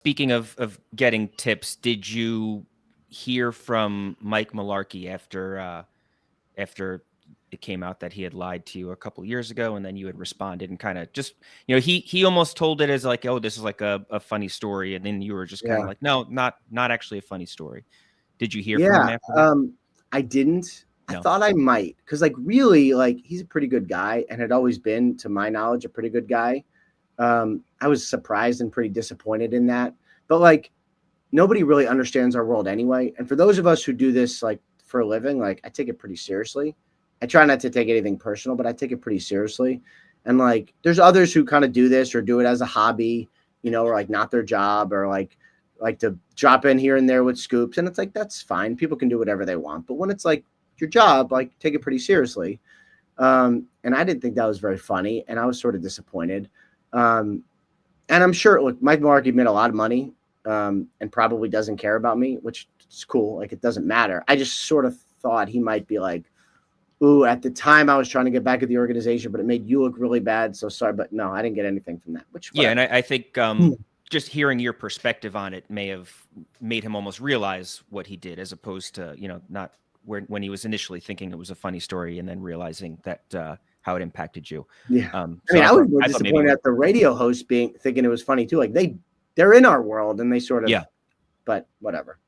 Speaking of getting tips, did you hear from Mike Mularkey after it came out that he had lied to you a couple years ago, and then you had responded and kind of just, he almost told it as like, oh, this is like a funny story, and then you were just kind of Yeah. like, no, not actually a funny story. Did you hear from him Yeah. after that? I didn't. I No. thought I might, because like really, like he's a pretty good guy and had always been, to my knowledge, a pretty good guy. I was surprised and pretty disappointed in that. But like nobody really understands our world anyway. And for those of us who do this like for a living, like I take it pretty seriously. I try not to take anything personal, but I take it pretty seriously. And like there's others who kind of do this or do it as a hobby, or like not their job, or like to drop in here and there with scoops. And it's like that's fine. People can do whatever they want. But when it's like your job, like take it pretty seriously. And I didn't think that was very funny, and I was sort of disappointed. Um, and I'm sure, look, Mike Mularkey made a lot of money, and probably doesn't care about me, which is cool. Like it doesn't matter. I just sort of thought he might be like, "Ooh, at the time I was trying to get back at the organization, but it made you look really bad. So sorry." But no, I didn't get anything from that. Which Yeah, whatever. and I think just hearing your perspective on it may have made him almost realize what he did, as opposed to not when he was initially thinking it was a funny story and then realizing that how it impacted you. Yeah, I So mean, I was more I thought maybe disappointed at the radio host thinking it was funny too. Like they're in our world and they sort of, yeah. but whatever.